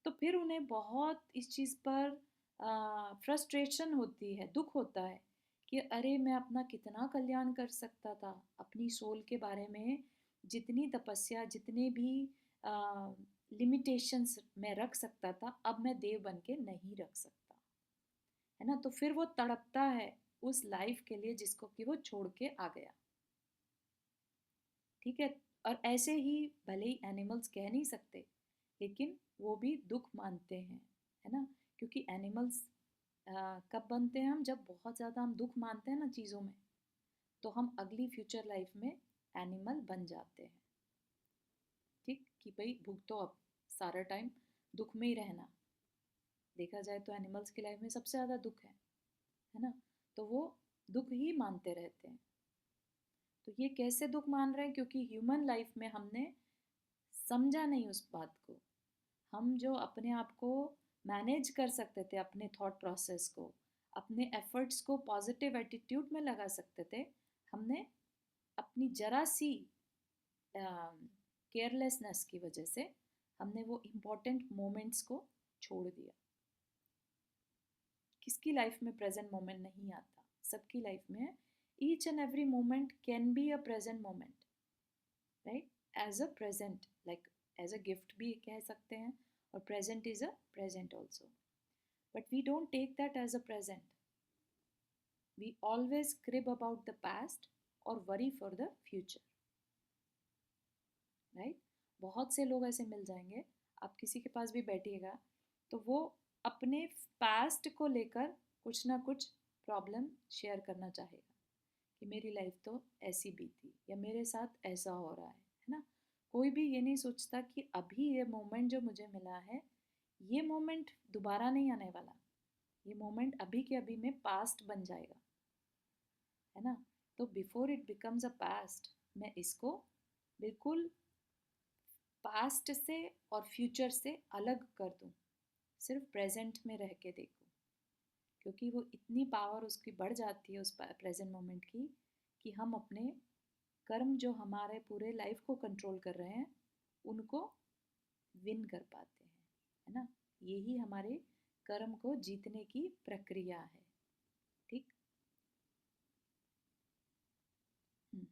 तो फिर उन्हें बहुत इस चीज़ पर फ्रस्ट्रेशन होती है, दुख होता है कि अरे मैं अपना कितना कल्याण कर सकता था, अपनी सोल के बारे में जितनी तपस्या, जितने भी लिमिटेशंस मैं रख सकता था, अब मैं देव बन के नहीं रख सकता, है ना। तो फिर वो तड़पता है उस लाइफ के लिए जिसको कि वो छोड़ के आ गया, ठीक है। और ऐसे ही भले ही एनिमल्स कह नहीं सकते, लेकिन वो भी दुख मानते हैं, है ना। क्योंकि एनिमल्स कब बनते हैं, हम जब बहुत ज़्यादा हम दुख मानते हैं ना चीज़ों में, तो हम अगली फ्यूचर लाइफ में एनिमल बन जाते हैं, ठीक। कि भाई भूख तो अब सारा टाइम दुख में ही रहना, देखा जाए तो एनिमल्स की लाइफ में सबसे ज़्यादा दुख है ना। तो वो दुख ही मानते रहते हैं। तो ये कैसे दुख मान रहे हैं? क्योंकि ह्यूमन लाइफ में हमने समझा नहीं उस बात को। हम जो अपने आप को मैनेज कर सकते थे अपने थॉट प्रोसेस को, अपने एफर्ट्स को पॉजिटिव एटीट्यूड में लगा सकते थे, हमने अपनी जरा सी केयरलेसनेस की वजह से हमने वो इम्पोर्टेंट मोमेंट्स को छोड़ दिया। किसकी लाइफ में प्रेजेंट मोमेंट नहीं आता? सबकी लाइफ में each and every moment can be a present moment, right? As a present, like as a gift भी कह सकते हैं, और present is a present also, but we don't take that as a present. We always crib about the past और worry for the future, right? बहुत से लोग ऐसे मिल जाएंगे, आप किसी के पास भी बैठिएगा तो वो अपने पास्ट को लेकर कुछ ना कुछ प्रॉब्लम शेयर करना चाहेगा कि मेरी लाइफ तो ऐसी बीती या मेरे साथ ऐसा हो रहा है ना? कोई भी ये नहीं सोचता कि अभी ये मोमेंट जो मुझे मिला है, ये मोमेंट दोबारा नहीं आने वाला, ये मोमेंट अभी के अभी में पास्ट बन जाएगा, है ना? तो before it becomes a past, मैं इसको बिल्कुल पास्ट से और फ्यूचर से अलग कर दूं, सिर्फ प्रेजेंट में रह के देखूं, क्योंकि वो इतनी पावर उसकी बढ़ जाती है उस प्रेजेंट मोमेंट की, कि हम अपने कर्म जो हमारे पूरे लाइफ को कंट्रोल कर रहे हैं उनको विन कर पाते हैं, है ना? यही हमारे कर्म को जीतने की प्रक्रिया है, ठीक? हम्म,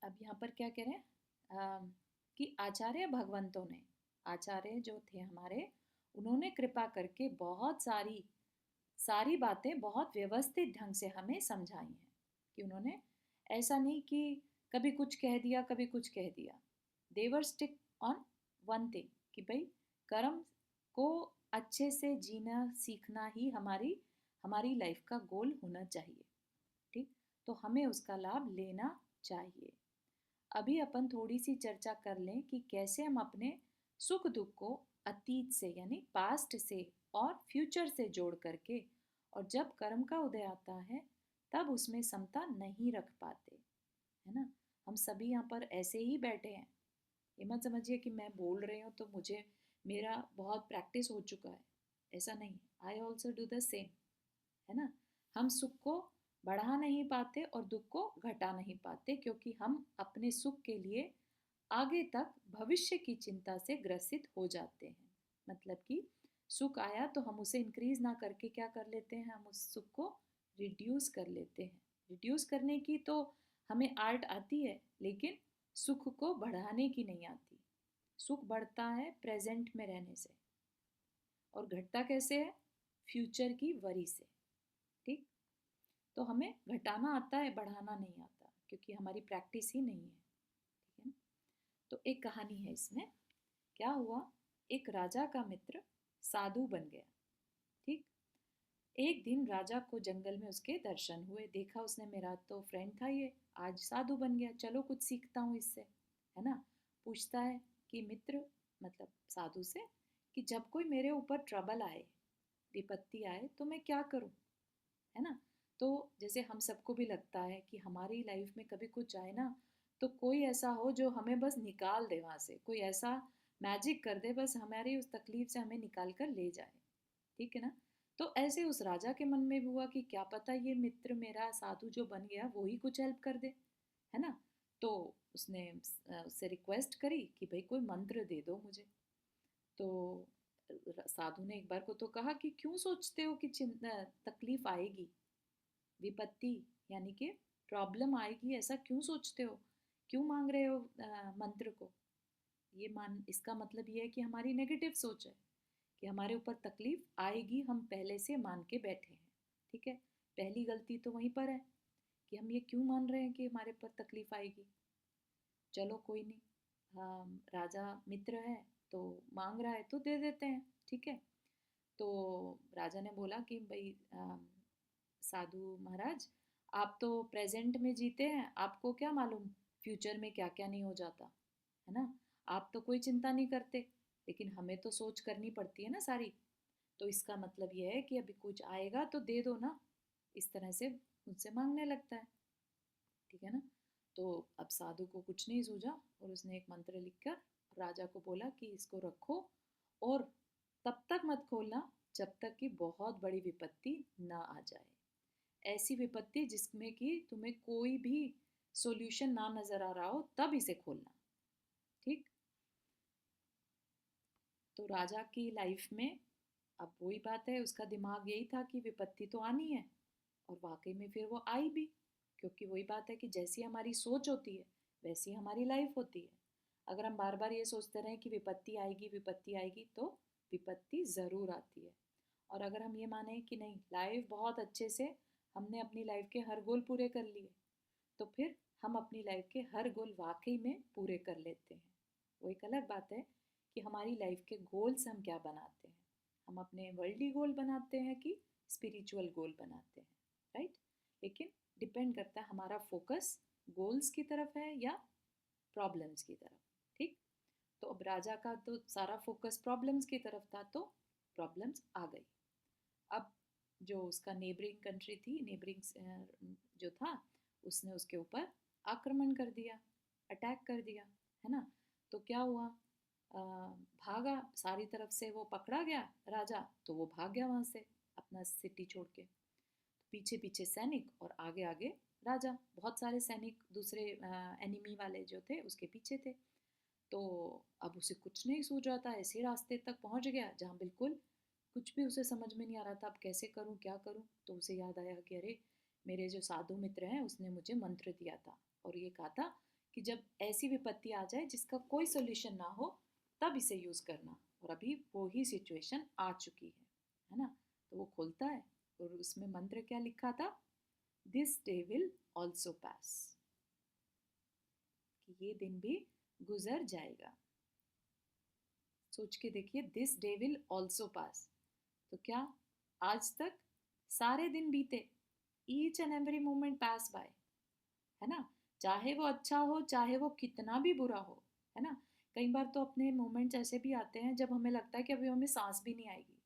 अब यहाँ पर क्या कह रहे हैं, कि आचार्य भगवंतों ने, आचार्य जो थे हमारे, उन्होंने कृपा करके बहुत सारी सारी बातें बहुत व्यवस्थित ढंग से हमें समझाई हैं, कि उन्होंने ऐसा नहीं कि कभी कुछ कह दिया कभी कुछ कह दिया। देवर स्टिक ऑन वन थिंग, कि भाई कर्म को अच्छे से जीना सीखना ही हमारी हमारी लाइफ का गोल होना चाहिए, ठीक? तो हमें उसका लाभ लेना चाहिए। अभी अपन थोड़ी सी चर्चा कर लें कि कैसे हम अपने सुख दुख को अतीत से यानी पास्ट से और फ्यूचर से जोड़ करके, और जब कर्म का उदय आता है तब उसमें समता नहीं रख पाते, है ना? हम सभी यहाँ पर ऐसे ही बैठे हैं, ये मत समझिए कि मैं बोल रही हूँ तो मुझे मेरा बहुत प्रैक्टिस हो चुका है, ऐसा नहीं। I also do the same, है ना? हम सुख को बढ़ा नहीं पाते और दुख को घटा नहीं पाते, क्योंकि हम अपने सुख के लिए आगे तक भविष्य की चिंता से ग्रसित हो जाते हैं। मतलब कि सुख आया तो हम उसे इंक्रीज ना करके क्या कर लेते हैं, हम उस सुख को रिड्यूस कर लेते हैं। रिड्यूस करने की तो हमें आर्ट आती है, लेकिन सुख को बढ़ाने की नहीं आती। सुख बढ़ता है प्रेजेंट में रहने से, और घटता कैसे है? फ्यूचर की वरी से, ठीक? तो हमें घटाना आता है, बढ़ाना नहीं आता, क्योंकि हमारी प्रैक्टिस ही नहीं है, ठीक है ना? तो एक कहानी है इसमें। क्या हुआ, एक राजा का मित्र साधु बन गया, ठीक? एक दिन राजा को जंगल में उसके दर्शन हुए, देखा उसने मेरा तो फ्रेंड था ये, आज साधु बन गया, चलो कुछ सीखता हूँ इससे, है ना? पूछता है कि मित्र, मतलब साधु से, कि जब कोई मेरे ऊपर ट्रबल आए, विपत्ति आए, तो मैं क्या करूँ, है ना? तो जैसे हम सबको भी लगता है कि हमारी लाइफ में कभी कुछ आए ना, तो कोई ऐसा हो जो हमें बस निकाल दे वहाँ से, कोई ऐसा मैजिक कर दे, बस हमारी उस तकलीफ से हमें निकाल कर ले जाए, ठीक है ना? तो ऐसे उस राजा के मन में भी हुआ कि क्या पता ये मित्र मेरा साधु जो बन गया वो ही कुछ हेल्प कर दे, है ना? तो उसने उससे रिक्वेस्ट करी कि भाई कोई मंत्र दे दो मुझे। तो साधु ने एक बार को तो कहा कि क्यों सोचते हो कि तकलीफ आएगी, विपत्ति यानी कि प्रॉब्लम आएगी, ऐसा क्यों सोचते हो, क्यों मांग रहे हो मंत्र को? ये मान इसका मतलब ये है कि हमारी नेगेटिव सोच है, कि हमारे ऊपर तकलीफ आएगी, हम पहले से मान के बैठे हैं, ठीक है? पहली गलती तो वहीं पर है कि हम ये क्यों मान रहे हैं कि हमारे ऊपर तकलीफ आएगी। चलो कोई नहीं, राजा मित्र है तो मांग रहा है तो दे देते हैं, ठीक है? तो राजा ने बोला कि भाई साधु महाराज, आप तो प्रेजेंट में जीते हैं, आपको क्या मालूम फ्यूचर में क्या क्या नहीं हो जाता, है ना? आप तो कोई चिंता नहीं करते, लेकिन हमें तो सोच करनी पड़ती है ना सारी। तो इसका मतलब यह है कि अभी कुछ आएगा तो दे दो ना, इस तरह से मुझसे मांगने लगता है, ठीक है ना? तो अब साधु को कुछ नहीं सूझा और उसने एक मंत्र लिखकर राजा को बोला कि इसको रखो और तब तक मत खोलना जब तक कि बहुत बड़ी विपत्ति ना आ जाए, ऐसी विपत्ति जिसमें कि तुम्हें कोई भी सॉल्यूशन ना नजर आ रहा हो, तब इसे खोलना। ठीक। तो राजा की लाइफ में अब वही बात है, उसका दिमाग यही था कि विपत्ति तो आनी है, और वाकई में फिर वो आई भी, क्योंकि वही बात है कि जैसी हमारी सोच होती है वैसी हमारी लाइफ होती है। अगर हम बार बार ये सोचते रहें कि विपत्ति आएगी तो विपत्ति ज़रूर आती है। और अगर हम ये माने कि नहीं, लाइफ बहुत अच्छे से हमने अपनी लाइफ के हर गोल पूरे कर लिए, तो फिर हम अपनी लाइफ के हर गोल वाकई में पूरे कर लेते हैं। वो एक अलग बात है कि हमारी लाइफ के गोल्स हम क्या बनाते हैं, हम अपने वर्ल्डली गोल बनाते हैं कि स्पिरिचुअल गोल बनाते हैं, राइट। लेकिन डिपेंड करता है हमारा फोकस गोल्स की तरफ है या प्रॉब्लम्स की तरफ। ठीक। तो अब राजा का तो सारा फोकस प्रॉब्लम्स की तरफ था, तो प्रॉब्लम्स आ गई। अब जो उसका नेबरिंग कंट्री थी, नेबरिंग जो था, उसने उसके ऊपर आक्रमण कर दिया, अटैक कर दिया, है ना। तो क्या हुआ, भागा सारी तरफ से, वो पकड़ा गया राजा, तो वो भाग गया वहां से अपना सिटी छोड़ के। पीछे पीछे सैनिक और आगे आगे राजा, बहुत सारे सैनिक दूसरे एनिमी वाले जो थे उसके पीछे थे। तो अब उसे कुछ नहीं सूझ रहा था, ऐसे रास्ते तक पहुंच गया जहाँ बिल्कुल कुछ भी उसे समझ में नहीं आ रहा था, अब कैसे करूं क्या करूं। तो उसे याद आया कि अरे, मेरे जो साधु मित्र हैं उसने मुझे मंत्र दिया था और ये कहा था कि जब ऐसी विपत्ति आ जाए जिसका कोई सोल्यूशन ना हो, तब इसे यूज करना। और अभी वो ही सिचुएशन आ चुकी है ना। तो वो खोलता है और उसमें मंत्र क्या लिखा था, this day will also pass, कि ये दिन भी गुजर जाएगा। सोच के देखिए, this day will also pass. तो क्या आज तक सारे दिन बीते, each and every moment pass by, है ना। चाहे वो अच्छा हो, चाहे वो कितना भी बुरा हो, है ना। कई बार तो अपने मोमेंट्स ऐसे भी आते हैं जब हमें लगता है कि अभी हमें सांस भी नहीं आएगी,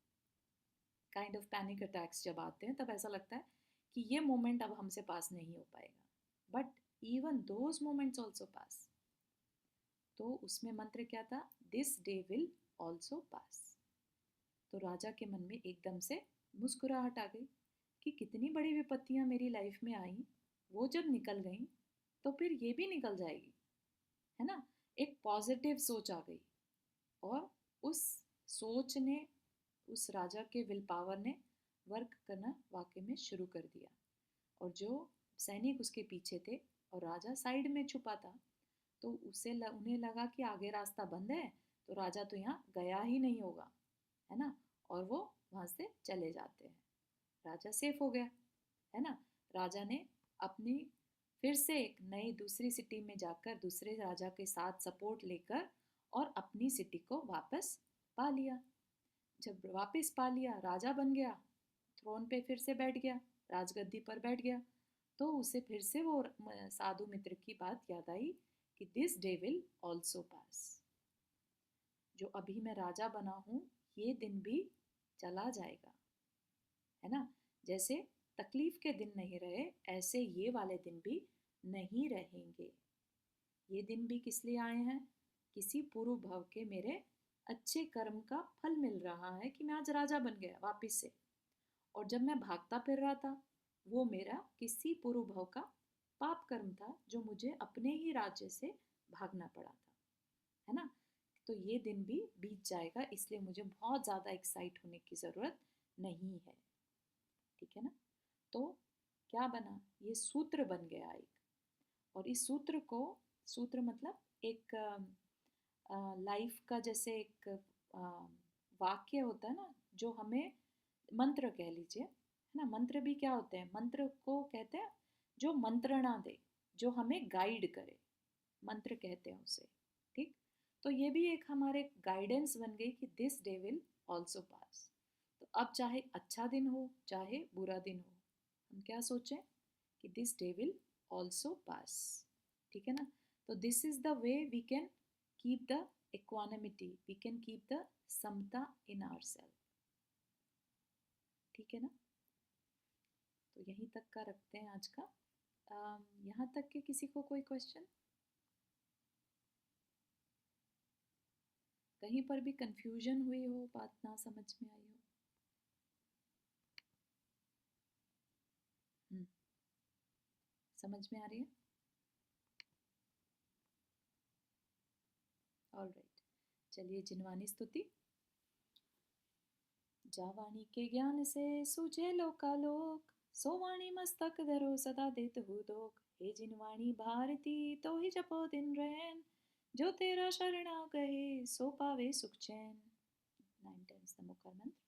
काइंड ऑफ पैनिक अटैक्स जब आते हैं, तब ऐसा लगता है कि ये मोमेंट अब हमसे पास नहीं हो पाएगा, but even those moments also pass. तो उसमें मंत्र क्या था, this day will also pass. तो राजा के मन में एकदम से मुस्कुराहट आ गई कि कितनी बड़ी विपत्तियां मेरी लाइफ में आई, वो जब निकल गई तो फिर ये भी निकल जाएगी, है ना। एक पॉजिटिव सोच आ गई, और उस सोच ने, उस राजा के विल पावर ने वर्क करना वाकई में शुरू कर दिया। और जो सैनिक उसके पीछे थे और राजा साइड में छुपा था, तो उन्हें लगा कि आगे रास्ता बंद है, तो राजा तो यहाँ गया ही नहीं होगा, है ना। और वो वहां से चले जाते हैं, राजा सेफ हो गया, है ना। राजा ने अपनी फिर से एक नई दूसरी सिटी में जाकर दूसरे राजा के साथ सपोर्ट लेकर और अपनी सिटी को वापस पा लिया। जब वापस पा लिया, राजा बन गया, थ्रोन पे फिर से बैठ गया, राजगद्दी पर बैठ गया, तो उसे फिर से वो साधु मित्र की बात याद आई कि दिस डे विल ऑल्सो पास, जो अभी मैं राजा बना हूँ ये दिन भी चला जाएगा, है ना। जैसे तकलीफ के दिन नहीं रहे, ऐसे ये वाले दिन भी नहीं रहेंगे। ये दिन भी किस लिए आए हैं, किसी पूर्व भव के मेरे अच्छे कर्म का फल मिल रहा है कि मैं आज राजा बन गया वापिस से। और जब मैं भागता फिर रहा था, वो मेरा किसी पूर्व भव का पाप कर्म था जो मुझे अपने ही राज्य से भागना पड़ा था, है ना। तो ये दिन भी बीत जाएगा, इसलिए मुझे बहुत ज़्यादा एक्साइट होने की ज़रूरत नहीं है, ठीक है ना। तो क्या बना, ये सूत्र बन गया एक। और इस सूत्र को, सूत्र मतलब एक लाइफ का जैसे एक वाक्य होता है ना, जो हमें, मंत्र कह लीजिए, है ना। मंत्र भी क्या होते हैं, मंत्र को कहते हैं जो मंत्रणा दे, जो हमें गाइड करे, मंत्र कहते हैं उसे। ठीक। तो ये भी एक हमारे गाइडेंस बन गई कि this day will also pass. तो अब चाहे अच्छा दिन हो चाहे बुरा दिन हो, हम क्या सोचें कि this day will also pass, ठीक है ना। तो this is the way we can keep the equanimity, we can keep the समता इन आवर सेल्फ, ठीक है ना। तो यहीं तक का रखते हैं आज का। यहाँ तक कि किसी को कोई क्वेश्चन। कहीं पर भी कंफ्यूजन हुई हो, बात ना समझ में आई हो? हम्म, समझ में आ रही है? ऑलराइट, चलिए जिनवानी स्तुति। जावाणी के ज्ञान से सूझे लोकालोक, सोवाणी मस्तक धरो सदा देत हूँ दोख। हे जिनवाणी भारती तो ही जपो दिन रैन, जो तेरा शरणा गए सो पावे सुख चैन। 9 times the मुखर मंत्र।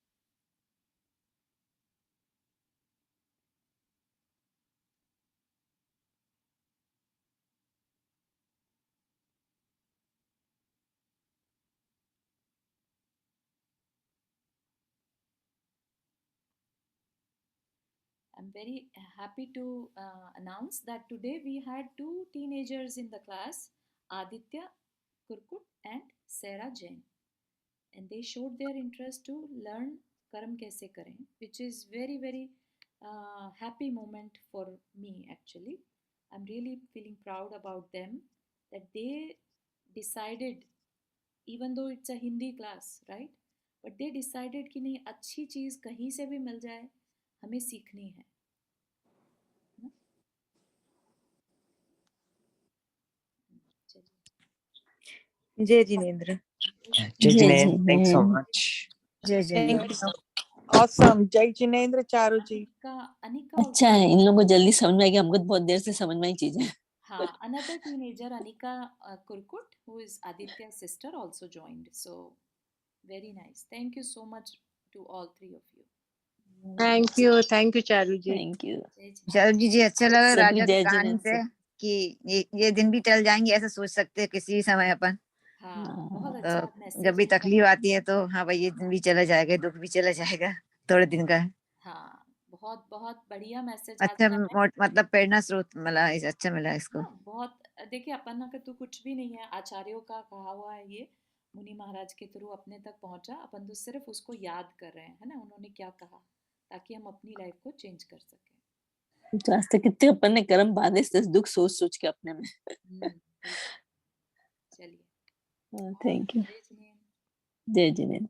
I'm very happy to announce that today we had two teenagers in the class, Aditya Kurkut and Sarah Jain, and they showed their interest to learn Karam Kaise Kare, which is very happy moment for me actually. I'm really feeling proud about them that they decided, even though it's a Hindi class, right? But they decided कि नहीं, अच्छी चीज़ कहीं से भी मिल जाए, हमें सीखनी है ना? चलिए। जय जिनेंद्र। Jai जय Jinesh, thanks so Jinendra. much. जय Thank जिनेंद्र। you. ऑसम। जय जिनेंद्र चारू जी। अनिका अच्छा है, इन लोगों को जल्दी समझ में आएगी, हमको तो बहुत देर से समझ में आई चीजें। हाँ, another teenager, Anika Kurkut, who is Aditya's sister, also joined. So very nice. Thank you so much to all three of you. Thank you Charu ji. Thank you जय जिनेंद्र। चारू जी अच्छा लगा सभी राजा की जय कहानी जिनेंद्र से सर। कि ये दिन भी टल जाएंगे, ऐसा सोच सकते हैं किसी भी समय अपन। हाँ, बहुत तो अच्छा मैसेज जब भी है। तकलीफ आती है तो हाँ भाई, ये दिन भी चला जाएगा, दुख भी चला जाएगा, थोड़े दिन का है। हाँ, बहुत बहुत बढ़िया मैसेज आज अच्छा का है मतलब प्रेरणा स्रोत मिला, अच्छा मिला इसको। ना। बहुत, देखिए अपन का तो कुछ भी नहीं है, आचार्यों का कहा हुआ है, ये मुनि महाराज के थ्रू अपने तक पहुंचा, अपन तो सिर्फ उसको याद कर रहे हैं, है ना, उन्होंने क्या कहा, ताकि हम अपनी लाइफ को चेंज कर सकें। तो आज तक कितने अपन ने कर्म बांधे इस दुख सोच सोच के अपने में। बिल्कुल। चलिए, थैंक यू। जय जिनेंद्र। जय जिनेंद्र।